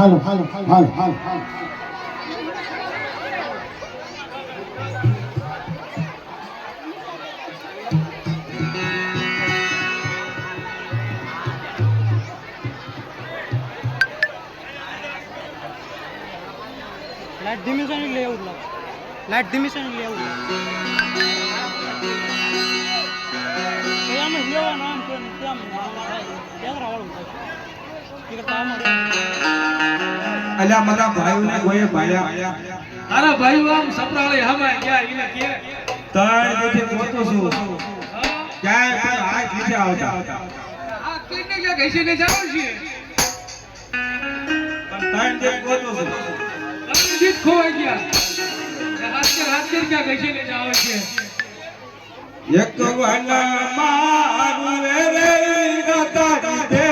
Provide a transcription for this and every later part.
હાલો હાલો હાલો હાલો light धीमी से ले आउला लाइट धीमी से ले आउला કયામાં લેવા નામ કે કેમ કેમ રાવળ કે કામ અલ્યા મારા ભાઈઓને કોઈ ભાયા તારા ભાઈઓ આમ સપરાળે હવા ગયા ઈને કે તાર દેખે પોતો છું ક્યાંય પણ હાથ નીચે આવતા આ કઈને કે ઘેસી ને જાવ છે પણ તાર દેખ પોતો છું તમને જીત ખોવાઈ ગયા હાથ કે ક્યાં ઘેસી ને જાવ છે એક તો વના મારું રે ગતા દે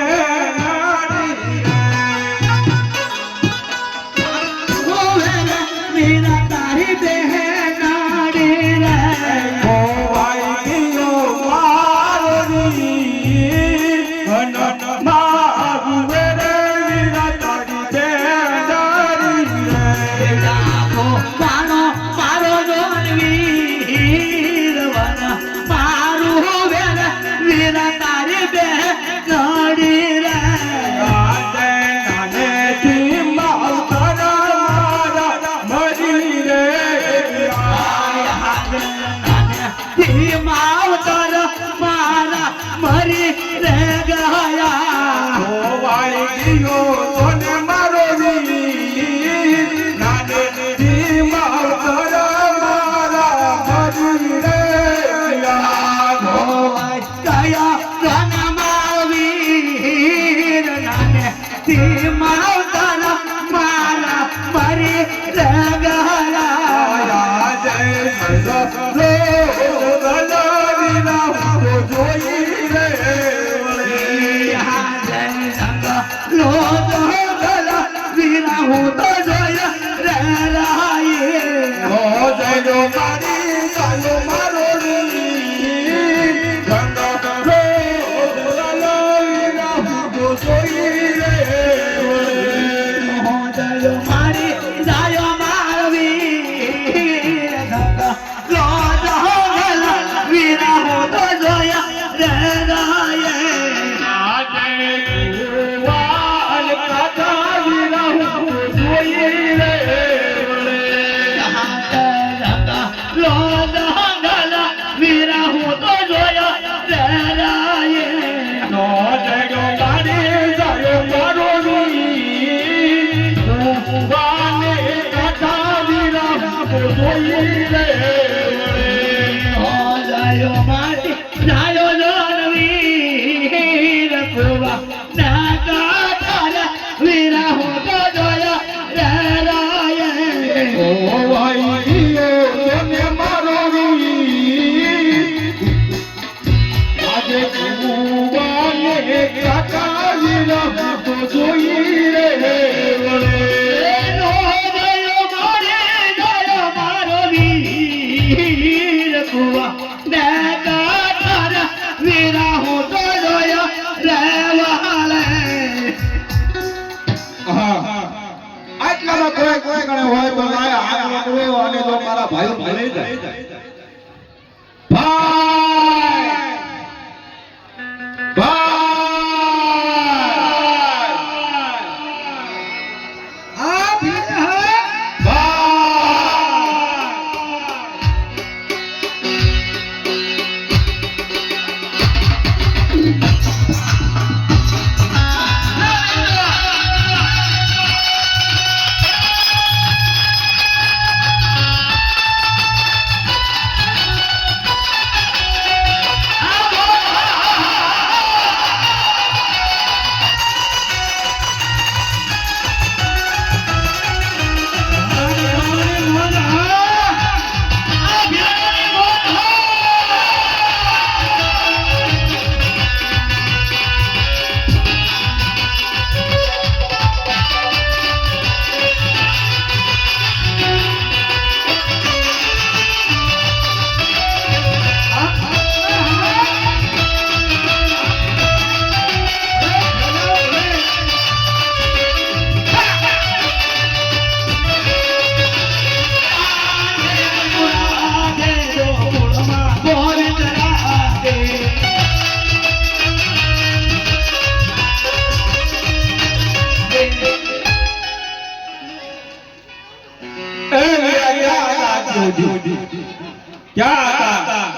ક્યાં હતા?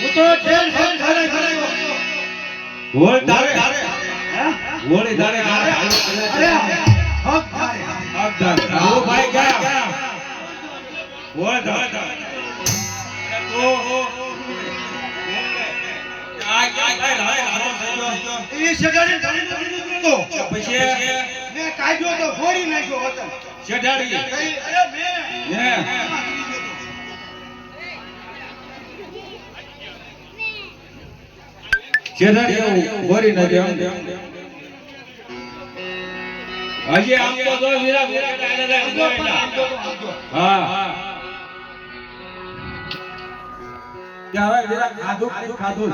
હું તો જેલ ખાને ગયો. હોળ તારે હે? હોળી તારે અરે હક તારે. ઓ ભાઈ ગયા હોળ તારે તો ઈ શેઠાડી ગાડી નથી નીકળતો. પછી મેં કાઢ્યો તો ફોડી નાખ્યો વતન. શેઠાડી અરે મેં હે શેઠાડી હોરી ન દે હજી આમ તો જો વીરા હા ક્યાં હવે વીરા ખાધું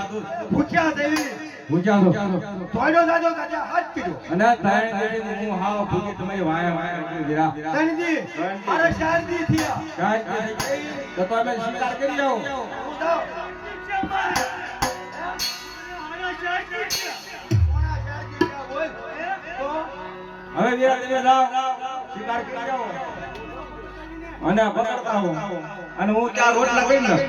ભૂખ્યા દેવી પૂજાનો તોડ્યો જાજો તાજા હાથ પીડ્યો. અને ત્રણ દેડી હું હાવ ભૂખી તમારી વાયા વીરા તણજી મારા શારદી થયા. કાઈ તો તમે સ્વીકાર કરી જાઓ ઉઠાવ. મારા શારદી થયા બોલ. તો હવે વીરા તમે જાઓ સ્વીકાર કરી જાઓ અને પકડતા હો અને હું ચાર રોટલા કરી લઉં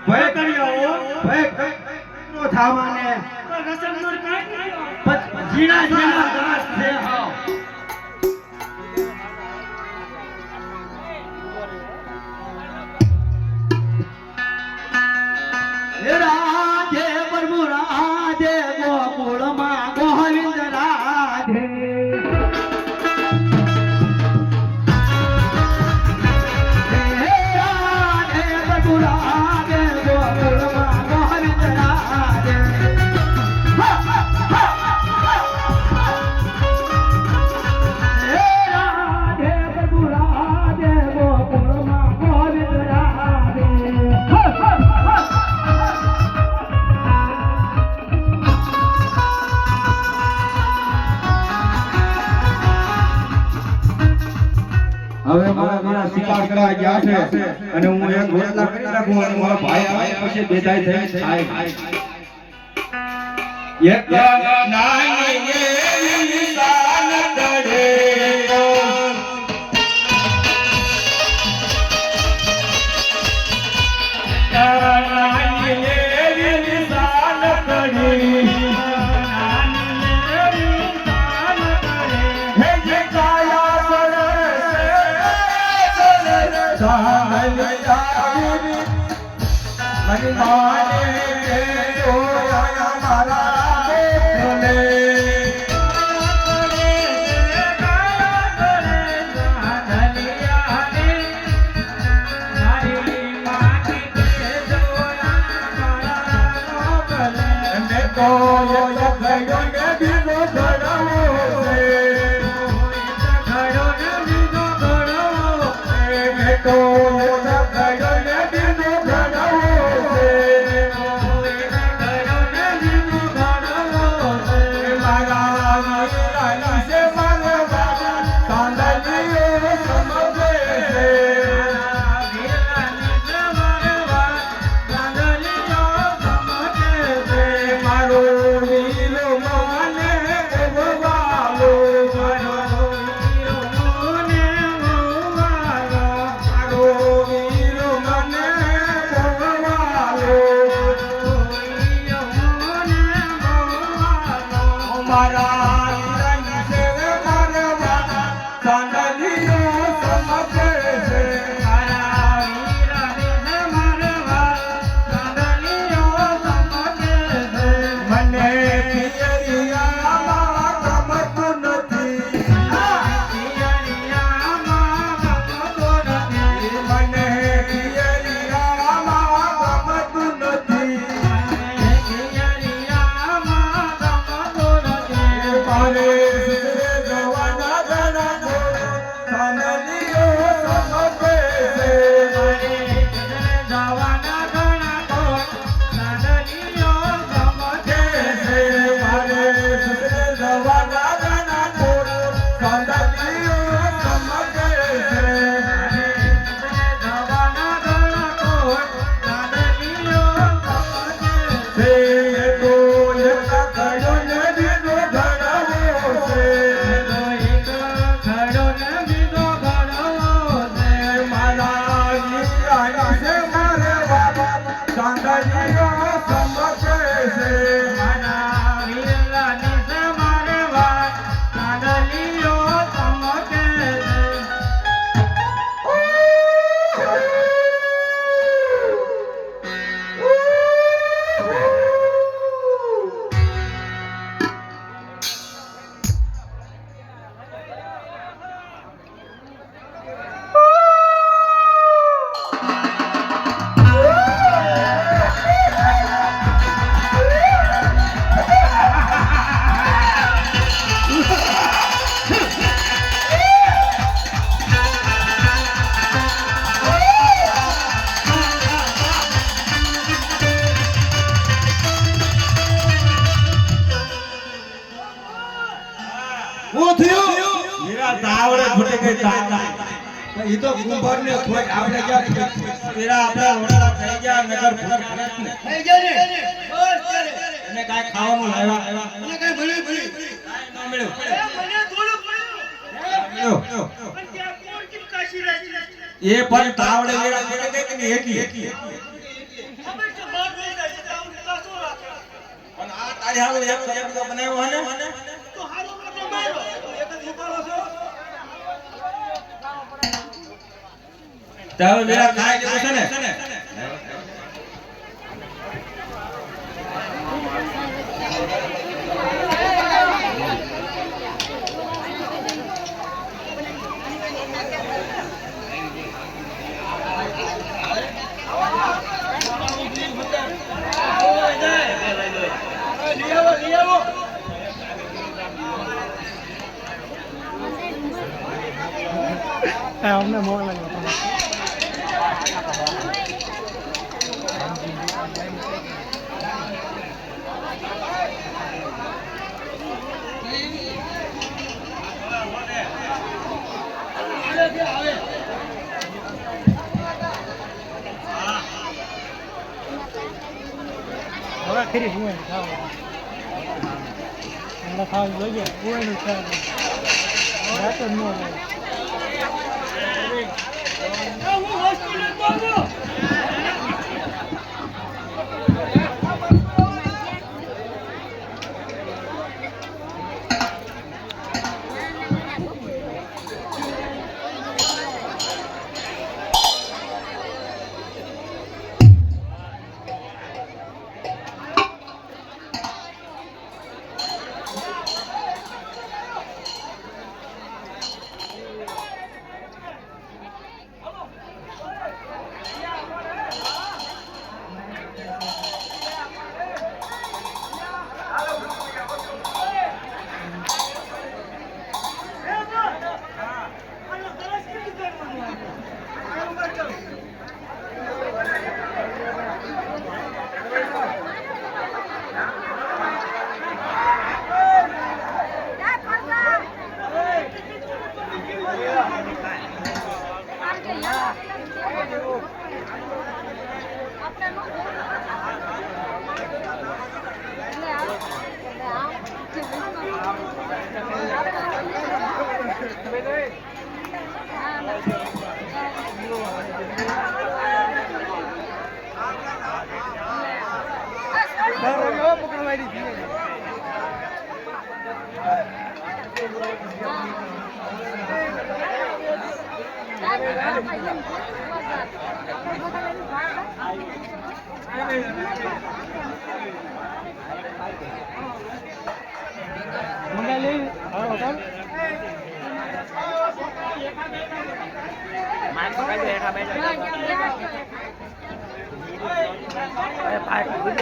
ભય કરી આવો ભય નો થામાને જીણા જીણા દાસ છે હાવ. હે રાધે પ્રભુ રાધે ગોકુળમાં ગોવિંદ રાધે. હે રાધે પ્રભુ રાધે ગોકુળમાં ગોવિંદ રાધે. હે રાધે પ્રભુ રાધે ગોકુળમાં ગોવિંદ રાધે. હવે મારા મારા શિકાર કરવા ગયા છે અને હું એક રોટલા કરી નાખું અને મારા ભાઈ આવે પછી બેદાય થઈ થાય એક નાની એવી સાલ તળે નાની એવી સાલ તળે હે જે કાયા મની માને ઓયા મારા બોલે તો યો ગયો ને બીજો ધડવો છે તો ઈ તો કુંભાર ને થોય આપણે ક્યાં પેલા આપણા રોડા થઈ ગયા નગર ફર ને થઈ ગયા ને બસ ત્યારે અને કાઈ ખાવાનું લાવ્યા મને કઈ મળ્યું કાઈ ન મળ્યું મને થોડું મળ્યું પણ ત્યાં કોણ કેમ કાશી રહી એ પણ તાવડે વેડા પડે કે નહીં એકી ખબર છે બાર રહી જાય છે આમ કાસો રાખે પણ આ તારી હાલ એક તો બનાવ્યો હને તો હારો આપણે માર્યો એક જ ઉપાડો છો તાવ વેડા ખાય જેવું છે ને અમને મોર લાગ્યો હવે ખરી હું ખાવા જોઈએ હું રાત જ ન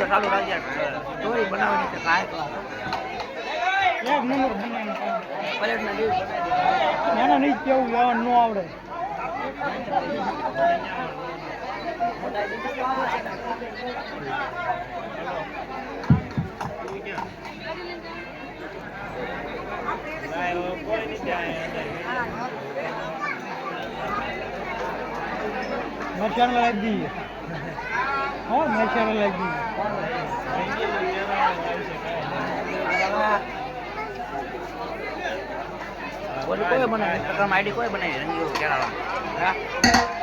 ચાલુ રાખ્યા સ્ટોરી બનાવવાની છે કાય એક નંબર બનાવવાનો એના નહીં કેવું લેવાનું ન આવડે મરચાં લાગી દી હા મરચાં લાગી કોઈ બનાવે આઈડી કોઈ બનાવી રંગીઓ કેળાવા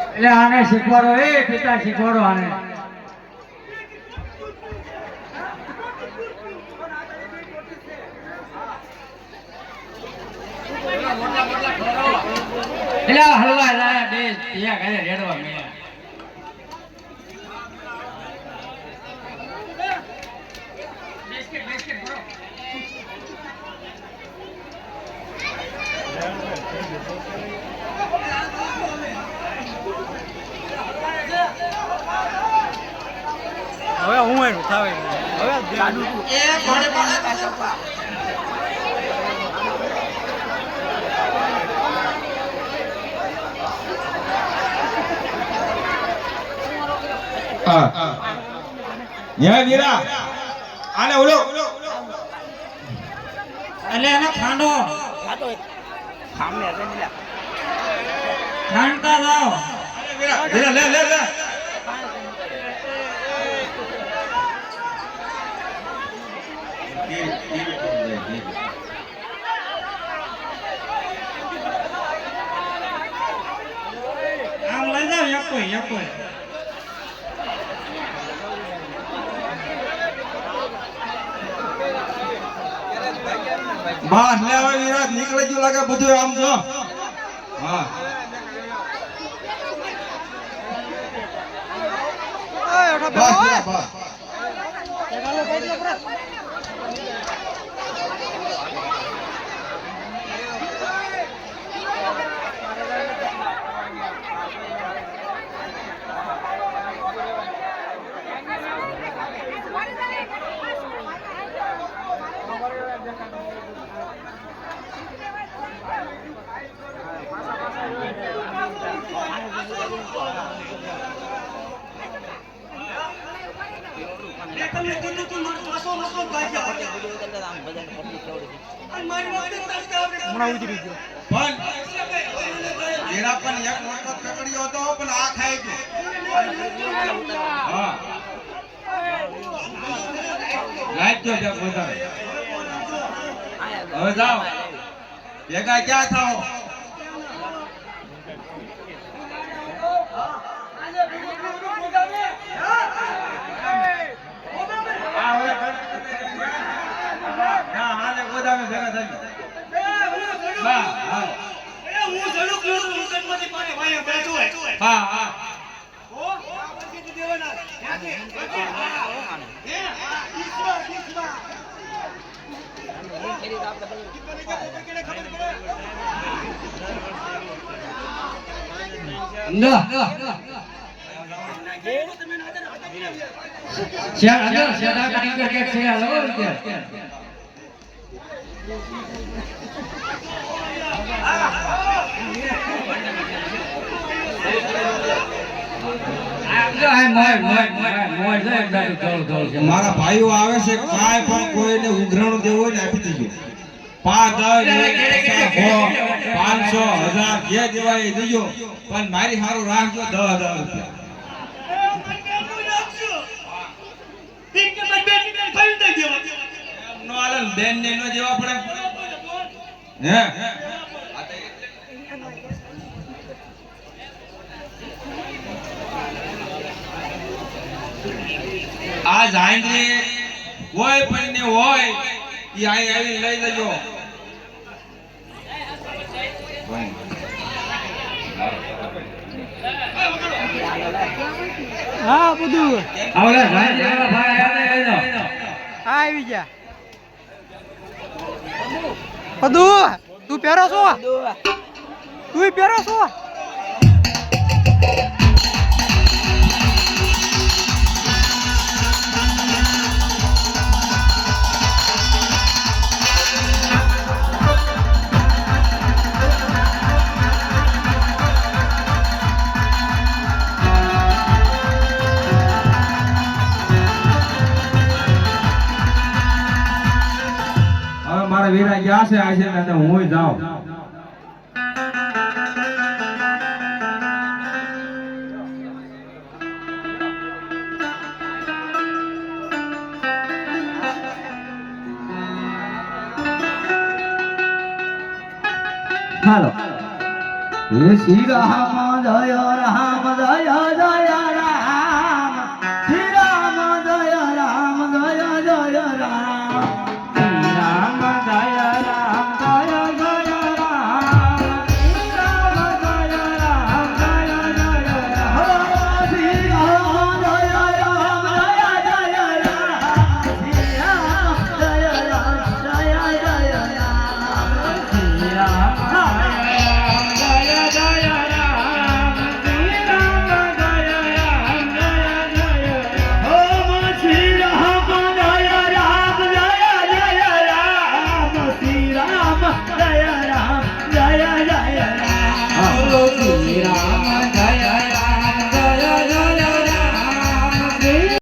એટલે આને શીખવાડો એ પિતા શીખવાડો આને એટલે હલવા લાયા બે ત્યાં ઘરે રેડવા મેં હવે હું એનું થાવે હવે એ કોણે કોણે પાછા યા વીરા આને ઓલો એટલે એને ખાંડો ખાતો ખામને એટલે જાણતા જાઓ લે લે લે લે આમ લઈ જાવ એકો એકો બહાર લે હવે વિરાટ નીકળી ગયું લાગે બધું આમ જો હા બસ વિરાટ બસ હમણાં ઉતરી ગયો પણ એરા પણ એક મોટો પકડ્યો હતો પણ આ ખાઈ ગયો હા લાગ્યો છે બધા હવે જાઓ ભેગા ક્યાં થાઓ ના હાલે ગોદામે ભેગા થઈ હા હા હા હા સેડા કરી કે છે હાલો કે મારા ભાઈઓ આવે છે કાંઈ પણ કોઈને ઉઘરાણું દેવું હોય ને આપી દેજો 5 10 500 1000 જે દેવાય એ દેજો પણ મારી હારું રાખજો 10,000 રૂપિયા નો આલે બેન ને નો દેવા પડે હે આ જાંગરી કોઈ પણ ને હોય ઈ આઈ આવી લઈ જજો હા બધું આવલા ભાઈ જેવા ભાઈ આવે હા આવી જા બધું તું પહેરો છો તું પહેરો છો મારા વીરા ગયા છે આજે ને હું જાઉં હાલો હે શ્રી રામ જય રામ જય જય રામ શ્રી રામ જય રામ જય જય રામ રામ જય રામ જય જય રામ શ્રી રામ જય રામ જય જય રામ શ્રી રામ જય રામ જય જય રામ શ્રી રામ જય રામ જય જય રામ શ્રી રામ જય જય રામ શ્રી રામ જય રામ જય જય ઓમ શ્રી રામ જય રામ જય જય રામ શ્રી રામ જય રામ જય જય રામ રામ શ્રી રામ